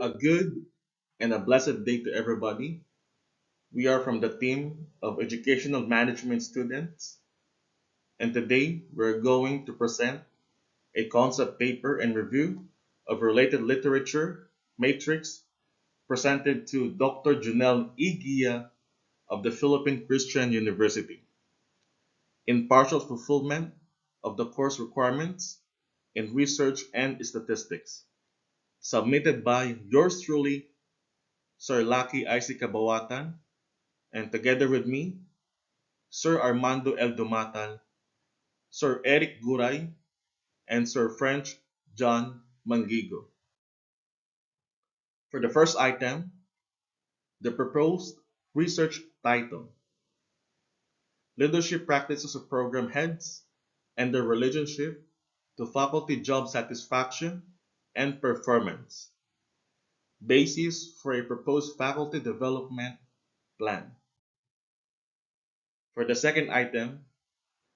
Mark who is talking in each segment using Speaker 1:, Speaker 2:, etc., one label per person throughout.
Speaker 1: A good and a blessed day to everybody. We are from the team of educational management students, and today we're going to present a concept paper and review of related literature matrix presented to Dr. Junel Igia of the Philippine Christian University in partial fulfillment of the course requirements in research and statistics, submitted by yours truly, Sir Lucky Isaac Kabawatan, and together with me, Sir Armando El Dumatal, Sir Eric Guray, and Sir French John Mangigo. For the first item, the proposed research title, Leadership Practices of Program Heads and their Relationship to Faculty Job Satisfaction and Performance, Basis for a Proposed Faculty Development Plan. For the second item,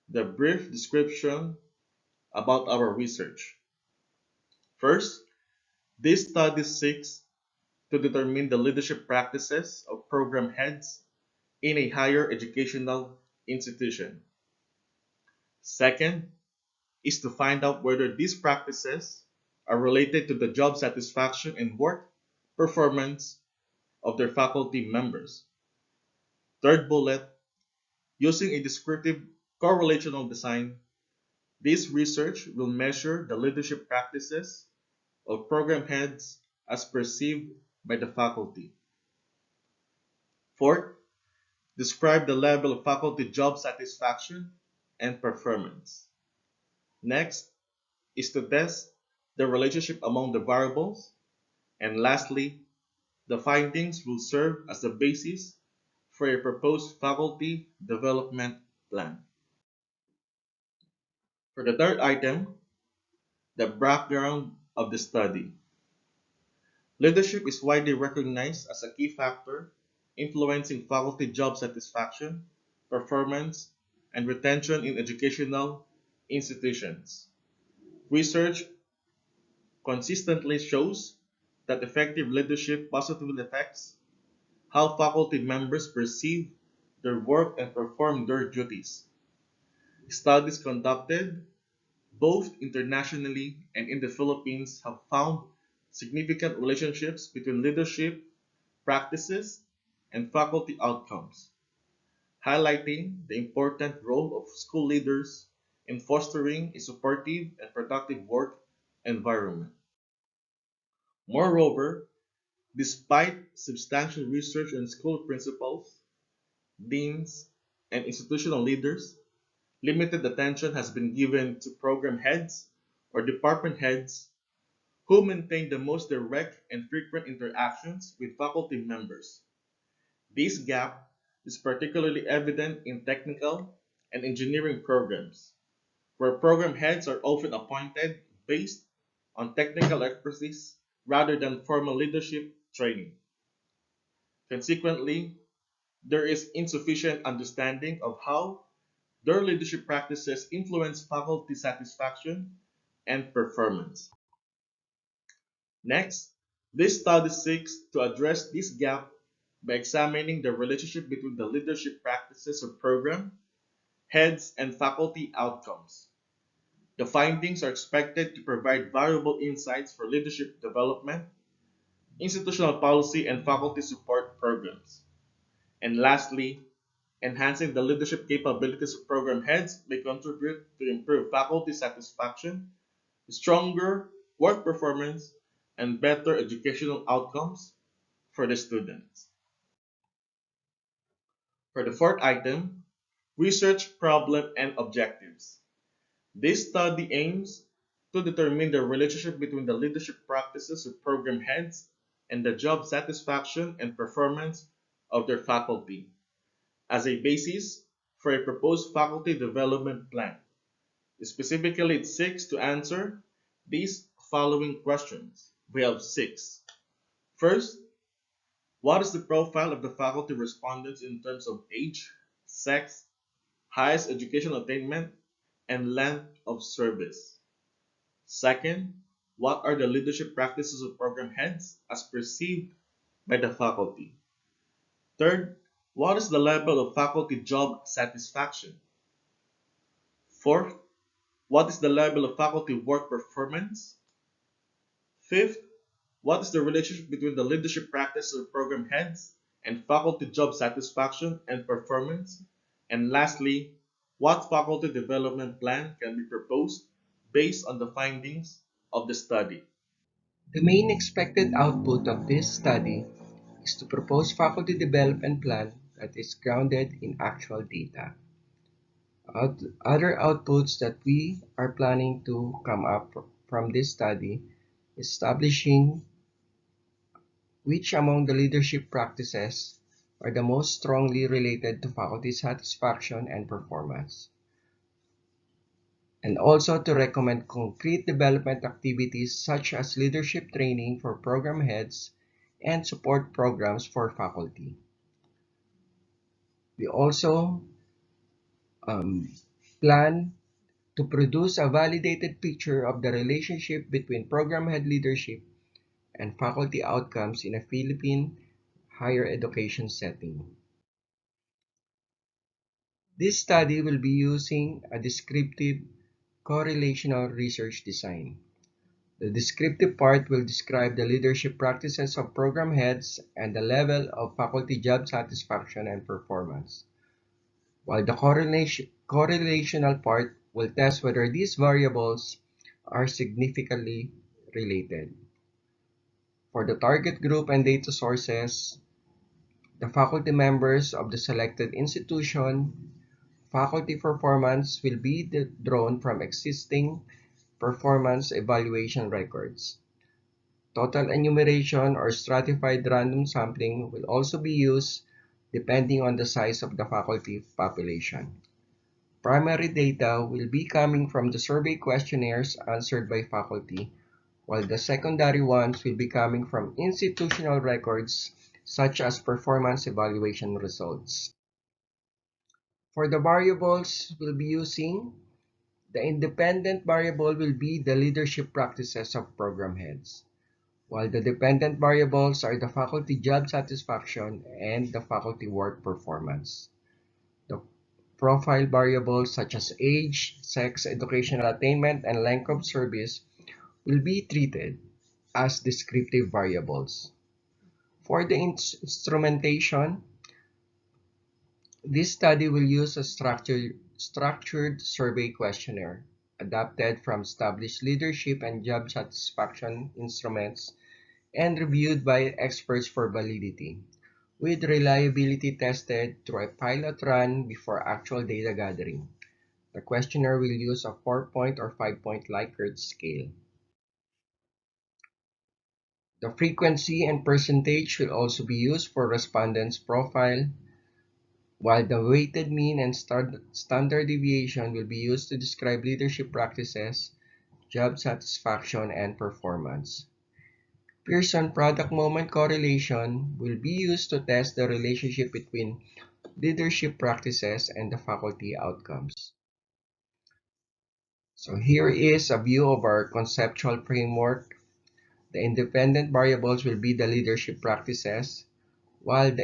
Speaker 1: the brief description about our research. First, this study seeks to determine the leadership practices of program heads in a higher educational institution. Second, is to find out whether these practices are related to the job satisfaction and work performance of their faculty members. Third bullet, using a descriptive correlational design, this research will measure the leadership practices of program heads as perceived by the faculty. Fourth, describe the level of faculty job satisfaction and performance. Next is to test the relationship among the variables. And lastly, the findings will serve as the basis for a proposed faculty development plan. For the third item, the background of the study. Leadership is widely recognized as a key factor influencing faculty job satisfaction, performance, and retention in educational institutions. Research consistently shows that effective leadership positively affects how faculty members perceive their work and perform their duties. Studies conducted both internationally and in the Philippines have found significant relationships between leadership practices and faculty outcomes, highlighting the important role of school leaders in fostering a supportive and productive work environment. Moreover, despite substantial research on school principals, deans, and institutional leaders, limited attention has been given to program heads or department heads who maintain the most direct and frequent interactions with faculty members. This gap is particularly evident in technical and engineering programs, where program heads are often appointed based on technical expertise rather than formal leadership training. Consequently, there is insufficient understanding of how their leadership practices influence faculty satisfaction and performance. Next, this study seeks to address this gap by examining the relationship between the leadership practices of program, heads, and faculty outcomes. The findings are expected to provide valuable insights for leadership development, institutional policy, and faculty support programs. And lastly, enhancing the leadership capabilities of program heads may contribute to improved faculty satisfaction, stronger work performance, and better educational outcomes for the students. For the fourth item, research problem and objectives. This study aims to determine the relationship between the leadership practices of program heads and the job satisfaction and performance of their faculty as a basis for a proposed faculty development plan. Specifically, it seeks to answer these following questions. We have six. First, what is the profile of the faculty respondents in terms of age, sex, highest educational attainment, and length of service? Second, What are the leadership practices of program heads as perceived by the faculty? Third, what is the level of faculty job satisfaction? Fourth, what is the level of faculty work performance? Fifth, what is the relationship between the leadership practices of program heads and faculty job satisfaction and performance? And lastly, what faculty development plan can be proposed based on the findings of the study?
Speaker 2: The main expected output of this study is to propose faculty development plan that is grounded in actual data. Other outputs that we are planning to come up from this study is establishing which among the leadership practices are the most strongly related to faculty satisfaction and performance, and also to recommend concrete development activities such as leadership training for program heads and support programs for faculty. We also um, plan to produce a validated picture of the relationship between program head leadership and faculty outcomes in a Philippine higher education setting. This study will be using a descriptive correlational research design. The descriptive part will describe the leadership practices of program heads and the level of faculty job satisfaction and performance, while the correlational part will test whether these variables are significantly related. For the target group and data sources, the faculty members of the selected institution, faculty performance will be drawn from existing performance evaluation records. Total enumeration or stratified random sampling will also be used depending on the size of the faculty population. Primary data will be coming from the survey questionnaires answered by faculty, while the secondary ones will be coming from institutional records such as performance evaluation results. For the variables we'll be using, the independent variable will be the leadership practices of program heads, while the dependent variables are the faculty job satisfaction and the faculty work performance. The profile variables such as age, sex, educational attainment, and length of service will be treated as descriptive variables. For the instrumentation, this study will use a structured survey questionnaire adapted from established leadership and job satisfaction instruments and reviewed by experts for validity, with reliability tested through a pilot run before actual data gathering. The questionnaire will use a 4-point or 5-point Likert scale. The frequency and percentage will also be used for respondents' profile, while the weighted mean and standard deviation will be used to describe leadership practices, job satisfaction, and performance. Pearson product moment correlation will be used to test the relationship between leadership practices and the faculty outcomes. So here is a view of our conceptual framework. The independent variables will be the leadership practices, while the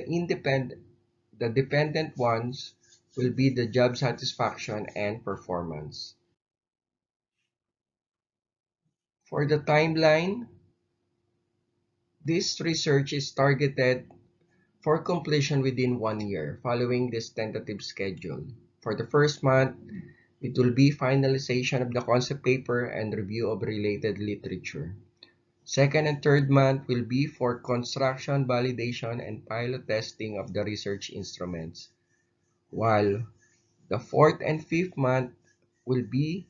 Speaker 2: dependent ones will be the job satisfaction and performance. For the timeline, this research is targeted for completion within 1 year following this tentative schedule. For the first month, it will be finalization of the concept paper and review of related literature. Second and third month will be for construction, validation, and pilot testing of the research instruments, while the fourth and fifth month will be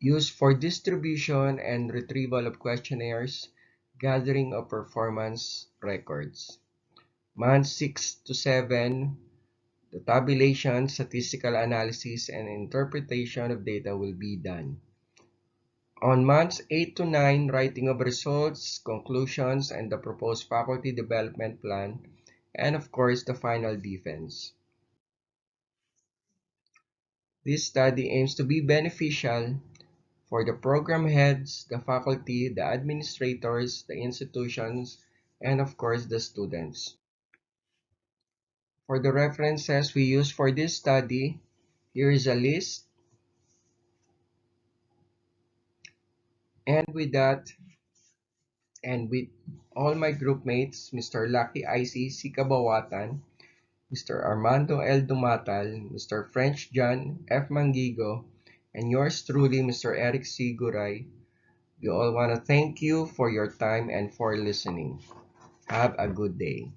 Speaker 2: used for distribution and retrieval of questionnaires, gathering of performance records. Months 6 to 7, the tabulation, statistical analysis, and interpretation of data will be done. On months 8 to 9, writing of results, conclusions, and the proposed faculty development plan, and of course, the final defense. This study aims to be beneficial For the program heads, the faculty, the administrators, the institutions, and of course the students. For the references we use for this study, here is a list. And with that, and with all my group mates, Mr. Lucky IC Sikabawatan, Mr. Armando L. Dumatal, Mr. French John F. Mangigo, and yours truly, Mr. Eric C. Guray, we all want to thank you for your time and for listening. Have a good day.